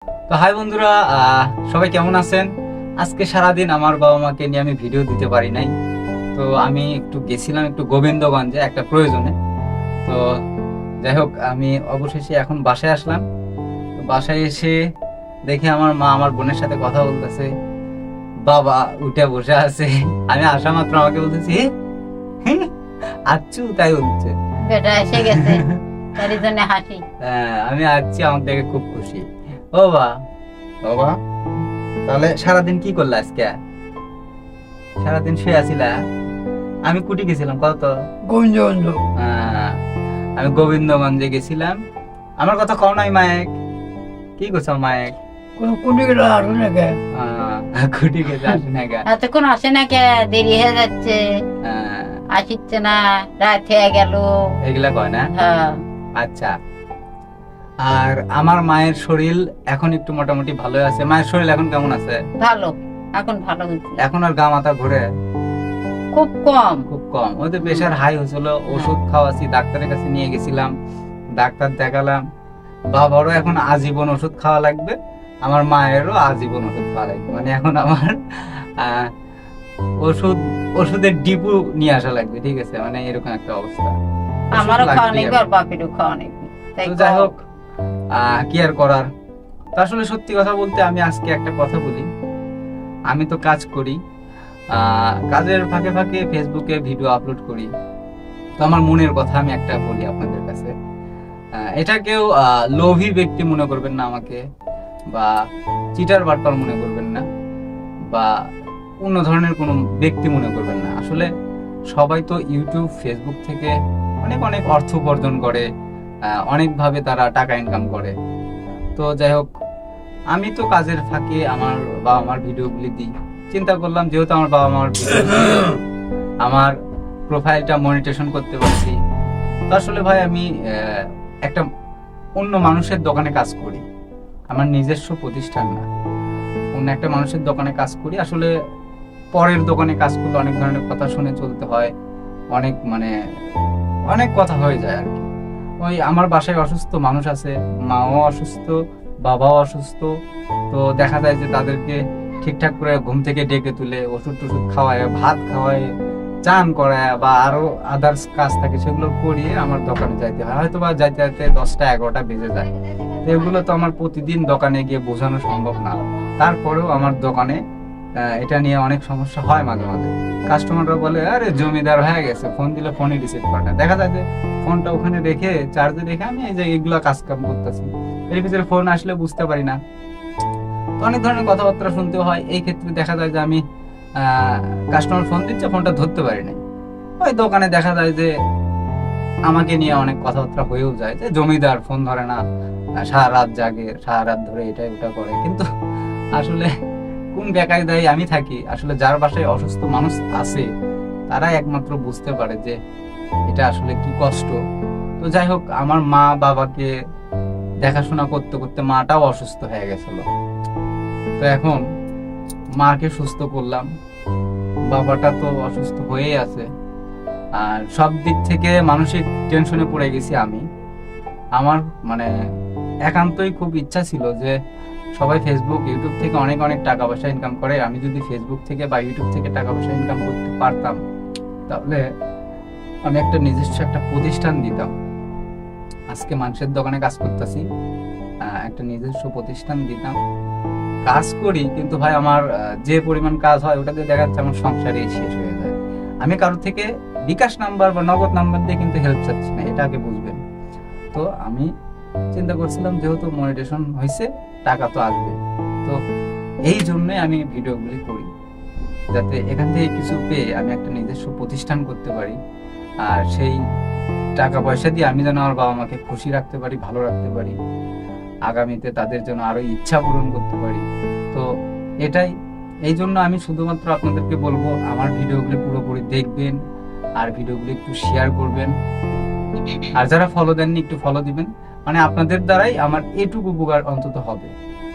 তো হাই বন্ধুরা, সবাই কেমন আছেন? আজকে সারাদিন আমার বাবা মাকে নিয়ে আমি ভিডিও দিতে পারি নাই। তো আমি একটু গেছিলাম একটু গোবিন্দগঞ্জে একটা প্রয়োজনে। তো যাই হোক, আমি অবশেষে এখন বাসায় আসলাম। তো বাসায় এসে দেখি আমার মা আমার বোনের সাথে কথা বলতেছে, বাবা উঠে বসে আছে। আমি আসা মাত্র আমাকে বলতেছি, আচ্ছু, তাই বলছে। বেটা এসে গেছে, তারই জন্য হাসি। আমি আসছি, আমার দেখে খুব খুশি। ও বাবা, তাহলে সারাদিন কি করলা আজকে? সারাদিন শুয়ে আছিলা? আমি কুটি গেছিলাম কত গোবিন্দগঞ্জ আমি গোবিন্দগঞ্জে গেছিলাম। আমার কথা কও নাই মায়েক? কি করছো মায়েক? কোন কোটি গেলে আসবে না কে? কুটি গেছে, আসে না গা? এতক্ষণ আসে না কে? দেরি হয়ে যাচ্ছে, আসিচ্ছে না, রাত হয়ে গেল। এগুলা কয় না? হ্যাঁ। আচ্ছা। আর আমার মায়ের শরীর এখন একটু মোটামুটি ভালো আছে। মায়ের শরীর এখন কেমন আছে? ভালো, এখন ভালো হচ্ছে। এখন আর গা মাথা ঘুরে? খুব কম। খুব কম। ওদের প্রেশার হাই হয়েছিল, ওষুধ খাওয়াছি, ডাক্তারের কাছে নিয়ে গেছিলাম, ডাক্তার দেখালাম। বাবারও এখন আজীবন ওষুধ খাওয়া লাগবে, আমার মায়েরও আজীবন ওষুধ খাওয়া লাগবে। মানে এখন আমার ওষুধের ডিপু নিয়ে আসা লাগবে, ঠিক আছে? মানে এরকম একটা অবস্থা। আমারও খাওয়া নেই, আর বাপেরও খাওয়া নেই। তো যাই হোক, কি আর করার। তো আসলে সত্যি কথা বলতে, আমি আজকে একটা কথা বলি। আমি তো কাজ করি, কাজের ফাঁকে ফাঁকে ফেসবুকে ভিডিও আপলোড করি। তো আমার মনের কথা আমি একটা বলি আপনাদের কাছে। এটা কেউ লোভী ব্যক্তি মনে করবেন না আমাকে, বা চিটার বাটপার মনে করবেন না, বা অন্য ধরনের কোনো ব্যক্তি মনে করবেন না। আসলে সবাই তো ইউটিউব ফেসবুক থেকে অনেক অনেক অর্থ উপার্জন করে, অনেকভাবে তারা টাকা ইনকাম করে। তো যাই হোক, আমি তো কাজের ফাঁকে আমার বাবা মার ভিডিওগুলি দিই। চিন্তা করলাম, যেহেতু আমার বাবা মার ভিডিও আমার প্রোফাইলটা মনিটেশন করতে পারছি, তো আসলে ভাই আমি একটা অন্য মানুষের দোকানে কাজ করি, আমার নিজস্ব প্রতিষ্ঠান না। অন্য একটা মানুষের দোকানে কাজ করি। আসলে পরের দোকানে কাজ করলে অনেক ধরনের কথা শুনে চলতে হয়, অনেক অনেক কথা হয়ে যায় আর কি। ওই আমার বাসায় অসুস্থ মানুষ আছে, মাও অসুস্থ, বাবাও অসুস্থ। তো দেখা যায় যে তাদেরকে ঠিকঠাক করে ঘুম থেকে ডেকে তুলে ওষুধ টষুধ খাওয়ায়, ভাত খাওয়ায়, চান করায়, বা আরো আদার্স কাজ থাকে, সেগুলো করিয়ে আমার দোকানে যাইতে হয়। হয়তো বা যাইতে যাইতে 10টা 11টা বেজে যায়। তো এগুলো তো আমার প্রতিদিন দোকানে গিয়ে বোঝানো সম্ভব না। তারপরেও আমার দোকানে এটা নিয়ে অনেক সমস্যা হয় মাঝে মাঝে। কাস্টমাররা বলে, আরে জমিদার হয়ে গেছে, ফোন দিলে ফোনই রিসিভ করে না। দেখা যায় যে ফোনটা ওখানে রেখে, চার্জে রেখে আমি এই যে এগুলো কাজ কাম করতেছি, এর ভিতরে ফোন আসলে বুঝতে পারি না। তো অনেক ধরনের কথাবার্তা শুনতে হয়। এই ক্ষেত্রে দেখা যায় যে আমি কাস্টমার ফোন দিচ্ছে, ফোনটা ধরতে পারি না। ওই দোকানে দেখা যায় যে আমাকে নিয়ে অনেক কথাবার্তা হয়েও যায়, যে জমিদার ফোন ধরে না, সারা রাত জাগে, সারা রাত ধরে এটা ওটা করে। কিন্তু আসলে কোন বেকায়দায় আমি থাকি, আসলে যার বাসায় অসুস্থ মানুষ আছে তারাই একমাত্র বুঝতে পারে যে এটা আসলে কি কষ্ট। তো যাই হোক, আমার মা বাবাকে দেখাশোনা করতে করতে মাটাও অসুস্থ হয়ে গেছিল। তো এখন মাকে সুস্থ করলাম, বাবাটা তো অসুস্থ হয়েই আছে। আর সব দিক থেকে মানসিক টেনশনে পড়ে গেছি আমি। আমার মানে একান্তই খুব ইচ্ছা ছিল যে সবাই ফেসবুক ইউটিউব থেকে অনেক অনেক টাকা পয়সা ইনকাম করে, আমি যদি ফেসবুক থেকে বা ইউটিউব থেকে টাকা পয়সা ইনকাম করতে পারতাম, তাহলে আমি একটা নিজস্ব একটা প্রতিষ্ঠান দিতাম। আজকে মানুষের দোকানে কাজ করতেছি, একটা নিজস্ব প্রতিষ্ঠান দিতাম। কাজ করি, কিন্তু ভাই আমার যে পরিমাণ কাজ হয় ওটাতে দেখা যাচ্ছে আমার সংসারে শেষ হয়ে যায়। আমি কারোর থেকে বিকাশ নাম্বার বা নগদ নাম্বার দিয়ে কিন্তু হেল্প চাচ্ছি না, এটা আগে বুঝবেন। তো আমি চিন্তা করছিলাম, যেহেতু মনিটেশন হয়েছে, টাকা তো আসবে। তো এই জন্যই আমি ভিডিওগুলি করি, যাতে এখান থেকে কিছু পেয়ে আমি একটা নিজস্ব প্রতিষ্ঠান করতে পারি। আর সেই টাকা পয়সা দিয়ে আমি যেন আমার বাবা মাকে খুশি রাখতে পারি, ভালো রাখতে পারি, আগামীতে তাদের জন্য আরো ইচ্ছা পূরণ করতে পারি। তো এটাই, এই জন্য আমি শুধুমাত্র আপনাদেরকে বলবো, আমার ভিডিওগুলি পুরোপুরি দেখবেন, আর ভিডিওগুলি একটু শেয়ার করবেন। আর যারা ফলো দেননি একটু ফলো দিবেন। মানে আপনাদের দ্বারাই আমার এটুকু উপকার অন্তত হবে।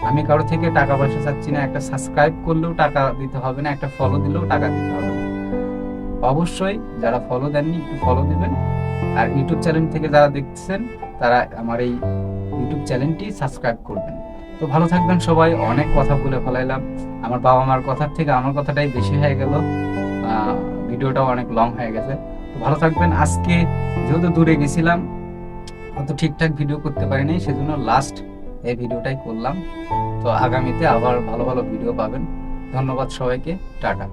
আমি কারো থেকে টাকা পয়সা চাচ্ছি না, একটা সাবস্ক্রাইব করলেও টাকা দিতে হবে না, একটা ফলো দিলেও টাকা দিতে হবে না। অবশ্যই যারা ফলো দেননি একটু ফলো দিবেন। আর ইউটিউব চ্যানেল থেকে যারা দেখছেন, তারা আমার এই ইউটিউব চ্যানেলটি সাবস্ক্রাইব করবেন। তো তো ভালো থাকবেন সবাই। অনেক কথা বলে ফেলাইলাম, আমার বাবা মার কথার থেকে আমার কথাটাই বেশি হয়ে গেল, ভিডিওটাও অনেক লং হয়ে গেছে। তো ভালো থাকবেন। আজকে যেহেতু দূরে গেছিলাম, অত ঠিকঠাক ভিডিও করতে পারিনি, সেজন্য লাস্ট এই ভিডিওটাই করলাম। তো আগামীতে আবার ভালো ভালো ভিডিও পাবেন। ধন্যবাদ সবাইকে, টাটা।